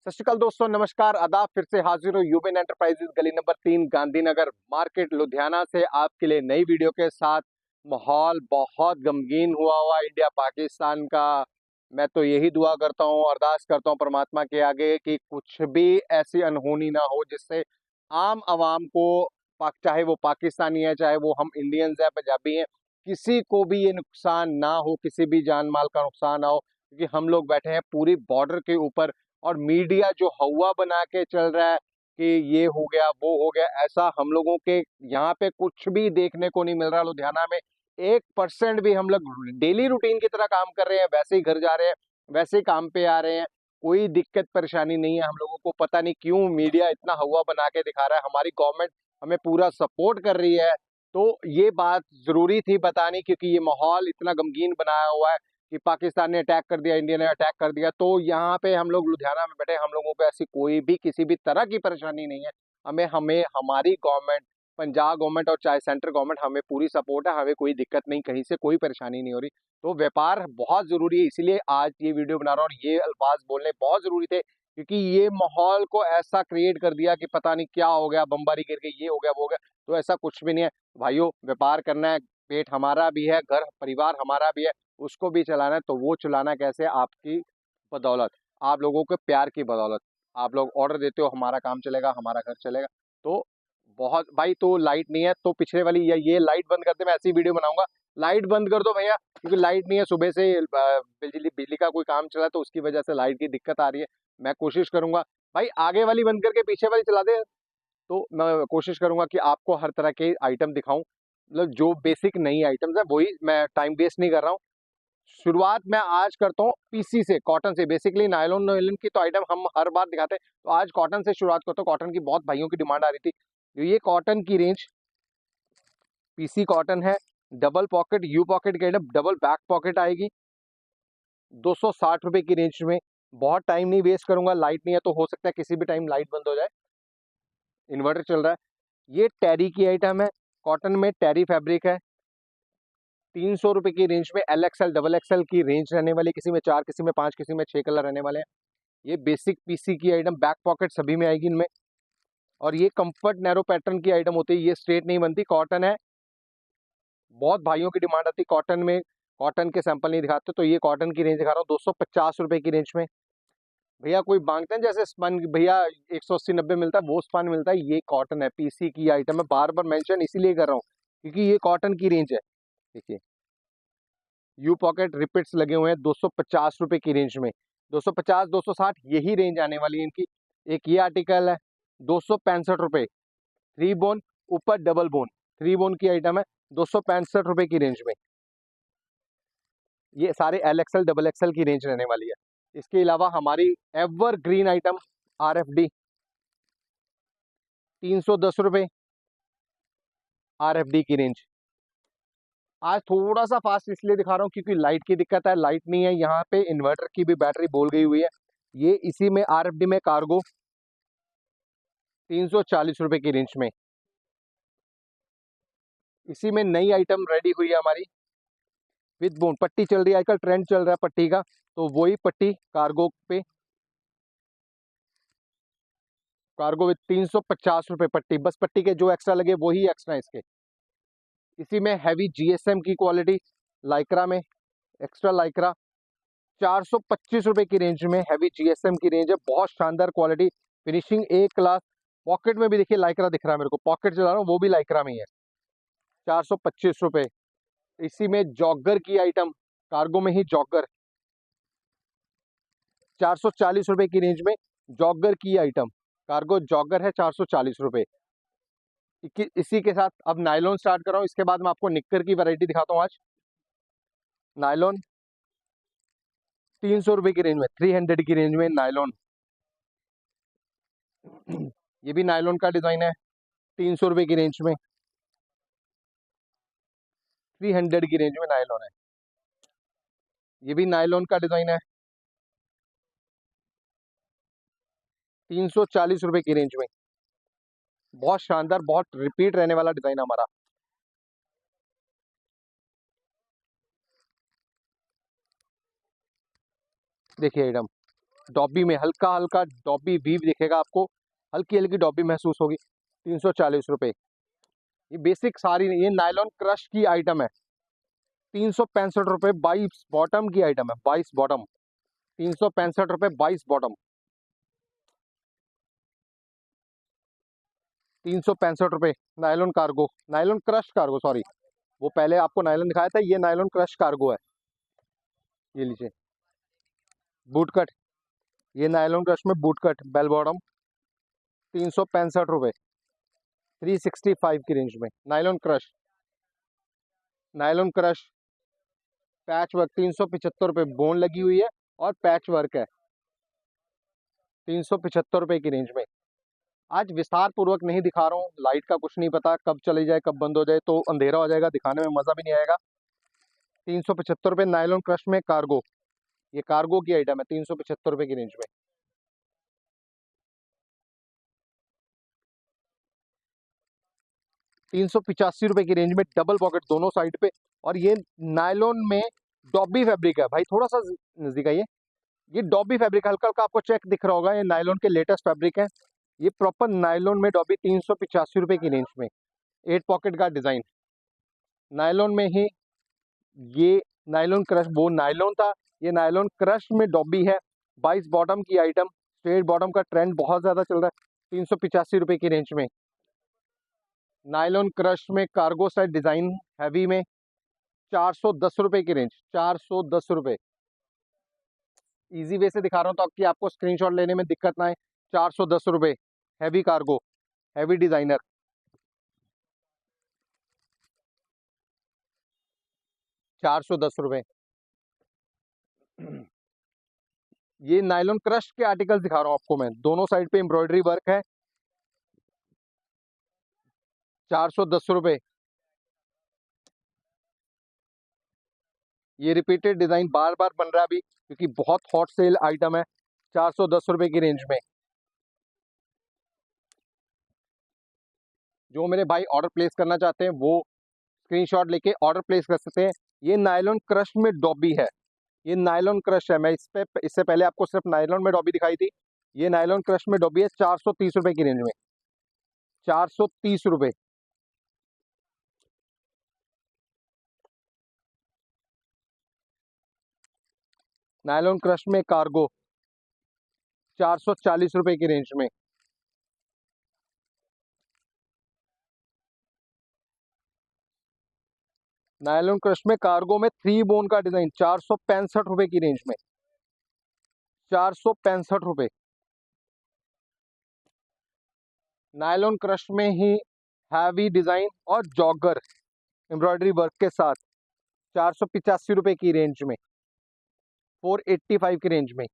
सत श्रीकाल दोस्तों, नमस्कार, आदाब। फिर से हाजिर हो यूबेन एंटरप्राइजेज गली नंबर 3 गांधीनगर मार्केट लुधियाना से आपके लिए नई वीडियो के साथ। माहौल बहुत गमगीन हुआ इंडिया पाकिस्तान का। मैं तो यही दुआ करता हूँ, अरदास करता हूँ परमात्मा के आगे कि कुछ भी ऐसी अनहोनी ना हो जिससे आम आवाम को, चाहे वो पाकिस्तानी है चाहे वो हम इंडियंस है, पंजाबी हैं, किसी को भी ये नुकसान ना हो, किसी भी जान माल का नुकसान ना हो। क्योंकि हम लोग बैठे हैं पूरी बॉर्डर के ऊपर और मीडिया जो हवा बना के चल रहा है कि ये हो गया वो हो गया, ऐसा हम लोगों के यहाँ पे कुछ भी देखने को नहीं मिल रहा। लुधियाना में 1% भी, हम लोग डेली रूटीन की तरह काम कर रहे हैं, वैसे ही घर जा रहे हैं, वैसे ही काम पे आ रहे हैं, कोई दिक्कत परेशानी नहीं है हम लोगों को। पता नहीं क्यों मीडिया इतना हवा बना के दिखा रहा है। हमारी गवर्नमेंट हमें पूरा सपोर्ट कर रही है, तो ये बात जरूरी थी बतानी, क्योंकि ये माहौल इतना गमगीन बनाया हुआ है कि पाकिस्तान ने अटैक कर दिया, इंडिया ने अटैक कर दिया। तो यहाँ पे हम लोग लुधियाना में बैठे, हम लोगों को ऐसी कोई भी किसी भी तरह की परेशानी नहीं है। हमें हमें हमारी गवर्नमेंट, पंजाब गवर्नमेंट और चाहे सेंट्रल गवर्नमेंट, हमें पूरी सपोर्ट है, हमें कोई दिक्कत नहीं, कहीं से कोई परेशानी नहीं हो रही। तो व्यापार बहुत जरूरी है, इसीलिए आज ये वीडियो बना रहा हूँ और ये अल्फाज बोलने बहुत जरूरी थे, क्योंकि ये माहौल को ऐसा क्रिएट कर दिया कि पता नहीं क्या हो गया, बमबारी गिर गई, ये हो गया वो हो गया। तो ऐसा कुछ भी नहीं है भाइयों, व्यापार करना है, पेट हमारा भी है, घर परिवार हमारा भी है, उसको भी चलाना है। तो वो चलाना कैसे? आपकी बदौलत, आप लोगों के प्यार की बदौलत। आप लोग ऑर्डर देते हो, हमारा काम चलेगा, हमारा घर चलेगा। तो बहुत भाई, तो लाइट नहीं है तो पिछले वाली या ये लाइट बंद कर दे, मैं ऐसी वीडियो बनाऊंगा। लाइट बंद कर दो भैया, क्योंकि लाइट नहीं है, सुबह से बिजली बिजली का कोई काम चला है, तो उसकी वजह से लाइट की दिक्कत आ रही है। मैं कोशिश करूंगा भाई आगे वाली बंद करके पीछे वाली चला दे। तो मैं कोशिश करूंगा कि आपको हर तरह के आइटम दिखाऊं, मतलब जो बेसिक नई आइटम्स है वही। मैं टाइम वेस्ट नहीं कर रहा हूँ। शुरुआत मैं आज करता हूँ पीसी से, कॉटन से। बेसिकली नायलॉन नॉयलन की तो आइटम हम हर बार दिखाते हैं, तो आज कॉटन से शुरुआत करता हूँ। कॉटन की बहुत भाइयों की डिमांड आ रही थी। तो ये कॉटन की रेंज पीसी कॉटन है, डबल पॉकेट यू पॉकेट की आइटम, डबल बैक पॉकेट आएगी 260 रुपए की रेंज में। बहुत टाइम नहीं वेस्ट करूंगा, लाइट नहीं है तो हो सकता है किसी भी टाइम लाइट बंद हो जाए, इन्वर्टर चल रहा है। ये टेरी की आइटम है, कॉटन में टेरी फैब्रिक है, 300 रुपए की रेंज में। एल एक्सएल डबल एक्सएल की रेंज रहने वाली, किसी में 4, किसी में 5, किसी में 6 कलर रहने वाले हैं। ये बेसिक पीसी की आइटम, बैक पॉकेट सभी में आएगी इनमें। और ये कंफर्ट नैरो पैटर्न की आइटम होती है, ये स्ट्रेट नहीं बनती, कॉटन है। बहुत भाइयों की डिमांड आती है कॉटन में, कॉटन के सैंपल नहीं दिखाते, तो ये कॉटन की रेंज दिखा रहा हूँ 250 रुपए की रेंज में। भैया कोई मांगते हैं जैसे स्पन, भैया 180-90 मिलता है, वो स्पन मिलता है। ये कॉटन है, पीसी की आइटम है। बार बार मेंशन इसीलिए कर रहा हूँ क्योंकि ये कॉटन की रेंज है। देखिए, यू पॉकेट रिपीट्स लगे हुए हैं 250 रुपए की रेंज में। 250, 260 यही रेंज आने वाली है इनकी। एक ये आर्टिकल है 265 रुपए, 3 बोन ऊपर डबल बोन, 3 बोन की आइटम है 265 रुपए की रेंज में। ये सारे एल एक्सएल डबल एक्सएल की रेंज रहने वाली है। इसके अलावा हमारी एवर ग्रीन आइटम RFD 310 रुपए, RFD की रेंज। आज थोड़ा सा फास्ट इसलिए दिखा रहा हूँ क्योंकि लाइट की दिक्कत है, लाइट नहीं है यहाँ पे, इन्वर्टर की भी बैटरी बोल गई हुई है। ये इसी में RFD में कार्गो 340 रुपए की रेंज में। इसी में नई आइटम रेडी हुई है हमारी विद बोन, पट्टी चल रही है आजकल, ट्रेंड चल रहा है पट्टी का, तो वही पट्टी कार्गो पे, कार्गो विद 350 रुपए पट्टी। बस पट्टी के जो एक्स्ट्रा लगे वही एक्स्ट्रा इसके। इसी में हैवी GSM की क्वालिटी लाइक्रा में, एक्स्ट्रा लाइक्रा 425 रुपए की रेंज में। हैवी GSM की रेंज है, बहुत शानदार क्वालिटी, फिनिशिंग एक क्लास। पॉकेट में भी देखिए लाइक्रा दिख रहा है मेरे को, पॉकेट चला रहा हूँ वो भी लाइक्रा में ही है, 425 रुपए। इसी में जॉगर की आइटम, कार्गो में ही जॉगर 440 रुपए की रेंज में। जॉगर की आइटम, कार्गो जॉगर है 440 रुपए। इसी के साथ अब नायलॉन स्टार्ट कर रहा हूँ, इसके बाद मैं आपको निक्कर की वैरायटी दिखाता हूँ आज। नायलॉन 300 रुपए की रेंज में, 300 की रेंज में नायलॉन। ये भी नायलॉन का डिजाइन है, 300 रुपए की रेंज में, 300 की रेंज में नायलॉन है। ये भी नायलॉन का डिजाइन है, 340 रुपए की रेंज में। बहुत शानदार, बहुत रिपीट रहने वाला डिजाइन हमारा। देखिए आइटम, डॉबी में हल्का हल्का डॉबी वीव दिखेगा आपको, हल्की हल्की डॉबी महसूस होगी। 340 रुपये। ये बेसिक सारी नहीं, ये नायलॉन क्रश की आइटम है। 365 रुपये 22 बॉटम की आइटम है, 22 बॉटम। 365 रुपये 22 बॉटम। 365 रुपये nylon cargo, nylon crush cargo, sorry. वो पहले आपको नायलॉन दिखाया था, ये नायलॉन क्रश कार्गो है। ये लीजिए बूट कट, ये नायलॉन क्रश में बूट कट बेल बॉटम। 365 रुपये, 365 की रेंज में nylon crush. Nylon crush patch work 375 रुपये, बोन लगी हुई है और पैच वर्क है। 375 रुपये की रेंज में। आज विस्तार पूर्वक नहीं दिखा रहा हूँ, लाइट का कुछ नहीं पता, कब चली जाए कब बंद हो जाए, तो अंधेरा हो जाएगा, दिखाने में मजा भी नहीं आएगा। 375 रुपये नायलॉन क्रश में कार्गो, ये कार्गो की आइटम है। 375 रुपये की रेंज में। 385 रुपये की रेंज में डबल पॉकेट दोनों साइड पे, और ये नायलॉन में डॉबी फैब्रिक है भाई, थोड़ा सा नजदीक आइए। ये डॉबी फैब्रिक हल्का हल्का आपको चेक दिख रहा होगा, ये नायलॉन के लेटेस्ट फैब्रिक है। ये प्रॉपर नायलॉन में डॉबी 385 रुपये की रेंज में। 8 पॉकेट का डिजाइन नायलॉन में ही। ये नायलॉन क्रश, वो नायलॉन था, ये नायलॉन क्रश में डॉबी है। 22 बॉटम की आइटम, स्ट्रेट बॉटम का ट्रेंड बहुत ज्यादा चल रहा है। 385 रुपये की रेंज में नायलॉन क्रश में कार्गो स्टाइल डिजाइन हैवी में। 410 रुपये की रेंज, 410 रुपये। इजी वे से दिखा रहा हूँ तो आपकी आपको स्क्रीनशॉट लेने में दिक्कत ना आए। 410 रुपये हैवी कार्गो, हैवी डिजाइनर। 410 रुपये। ये नायलॉन क्रश के आर्टिकल्स दिखा रहा हूँ आपको मैं, दोनों साइड पे एम्ब्रॉयडरी वर्क है। 410 रुपये। ये रिपीटेड डिजाइन बार बार बन रहा है अभी, क्योंकि बहुत हॉट सेल आइटम है। 410 रुपये की रेंज में। जो मेरे भाई ऑर्डर प्लेस करना चाहते हैं वो स्क्रीनशॉट लेके ऑर्डर प्लेस कर सकते हैं। ये नायलॉन क्रश में डॉबी है, ये नायलॉन क्रश है। मैं इससे पहले आपको सिर्फ नायलॉन में डॉबी दिखाई थी, ये नायलॉन क्रश में डॉबी है। 430 रुपये की रेंज में। 430 रुपये। नायलॉन क्रश में कार्गो, 440 रुपये की रेंज में। नायलॉन क्रश में कार्गो में 3 बोन का डिजाइन, 465 रुपये की रेंज में। 465 रुपये। नायलॉन क्रश में ही हैवी डिजाइन और जॉगर एम्ब्रॉयडरी वर्क के साथ। 485 रुपये की रेंज में। 485 की रेंज में।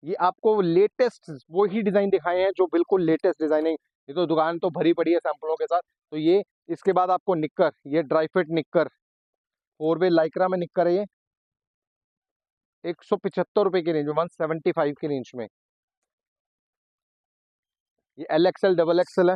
ये आपको लेटेस्ट वो ही डिजाइन दिखाए हैं जो बिल्कुल लेटेस्ट डिजाइन है। ये तो दुकान तो भरी पड़ी है सैंपलों के साथ। तो ये इसके बाद आपको निक्कर, ये ड्राई फिट निक्कर, 4 वे लाइक्रा में निक्कर है ये। 175 रुपये की रेंज में, 175 की रेंज में। ये LXL डबल एक्सएल है।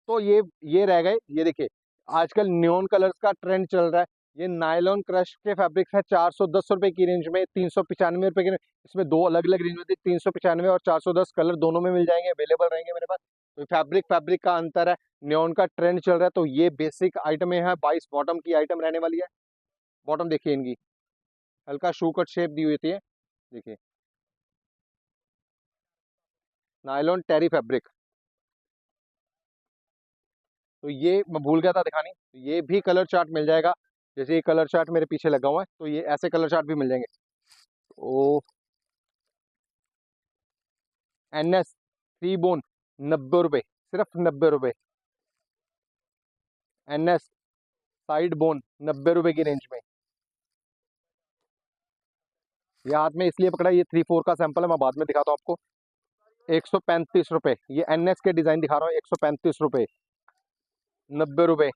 तो ये रह गए, ये देखिए आजकल न्योन कलर्स का ट्रेंड चल रहा है। ये नायलॉन क्रश के फैब्रिक्स है, 410 रुपये की रेंज में। 395 रुपये की, इसमें दो अलग अलग रेंज में थी, 395 और 410 कलर दोनों में मिल जाएंगे, अवेलेबल रहेंगे मेरे पास। तो फैब्रिक फैब्रिक का अंतर है, न्योन का ट्रेंड चल रहा है। तो ये बेसिक आइटमें हैं, 22 बॉटम की आइटम रहने वाली है। बॉटम देखिए इनकी, हल्का शू कट शेप दी हुई थी, देखिए नायलॉन टेरी फैब्रिक। तो ये मैं भूल गया था दिखानी, ये भी कलर चार्ट मिल जाएगा। जैसे ये कलर चार्ट मेरे पीछे लगा हुआ है, तो ये ऐसे कलर चार्ट भी मिल जाएंगे। ओ NS 3 बोन 90 रुपये, सिर्फ 90 रुपये। NS साइड बोन 90 रुपये की रेंज में। ये हाथ में इसलिए पकड़ा, ये 3/4 का सैंपल है, मैं बाद में दिखाता हूँ आपको। 135 रुपये। ये NS के डिजाइन दिखा रहा हूँ, 135 रुपये। 90 रुपये,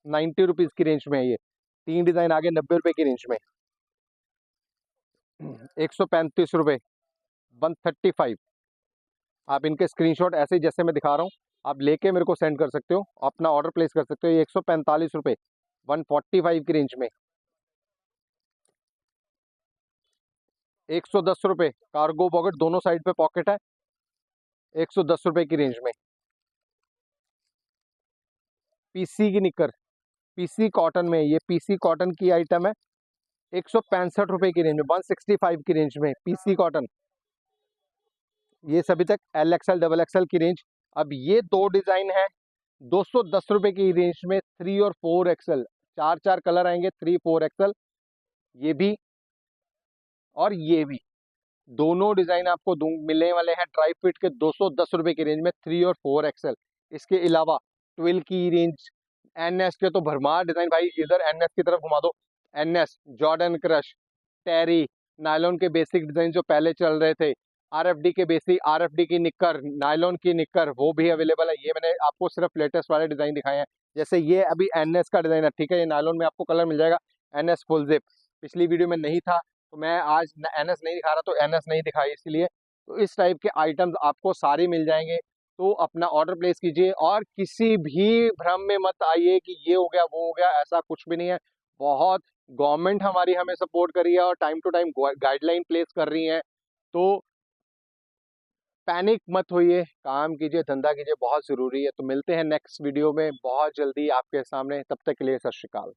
90 रुपीज की रेंज में है ये। 3 डिजाइन आगे 90 रुपये की रेंज में। 135 रुपये, 135। आप इनके स्क्रीनशॉट ऐसे ही जैसे मैं दिखा रहा हूँ आप लेके मेरे को सेंड कर सकते हो, अपना ऑर्डर प्लेस कर सकते हो। ये 145 रुपये, 145 की रेंज में। 110 रुपये, कार्गो पॉकेट, दोनों साइड पे पॉकेट है, 110 रुपये की रेंज में। पीसी की निकर, पीसी कॉटन में, ये पीसी कॉटन की आइटम है, 165 रुपये की रेंज में, 165 की रेंज में पीसी कॉटन। ये सभी तक LXL XXL की रेंज। अब ये दो डिजाइन है 210 रुपये की रेंज में, 3 और 4XL, चार चार कलर आएंगे, 3 4XL, ये भी और ये भी, दोनों डिजाइन आपको मिलने वाले हैं ड्राई फिट के 210 रुपये की रेंज में, 3 और 4XL। इसके अलावा 12 की रेंज, NS के तो भरमार डिजाइन भाई, इधर NS की तरफ घुमा दो। NS, जॉर्डन क्रश, टेरी, नायलॉन के बेसिक डिजाइन जो पहले चल रहे थे, RFD के बेसिक, RFD की निक्कर, नायलॉन की निक्कर, वो भी अवेलेबल है। ये मैंने आपको सिर्फ लेटेस्ट वाले डिजाइन दिखाए हैं। जैसे ये अभी NS का डिजाइन है, ठीक है, ये नायलॉन में आपको कलर मिल जाएगा, NS फुल जिप, पिछली वीडियो में नहीं था तो मैं आज NS नहीं दिखा रहा, तो NS नहीं दिखाई इसलिए। तो इस टाइप के आइटम्स आपको सारे मिल जाएंगे, तो अपना ऑर्डर प्लेस कीजिए और किसी भी भ्रम में मत आइए कि ये हो गया वो हो गया, ऐसा कुछ भी नहीं है। बहुत गवर्नमेंट हमारी हमें सपोर्ट कर रही है और time to time guideline place कर रही है, तो पैनिक मत होइए, काम कीजिए, धंधा कीजिए, बहुत ज़रूरी है। तो मिलते हैं नेक्स्ट वीडियो में बहुत जल्दी आपके सामने, तब तक के लिए सत श्री अकाल।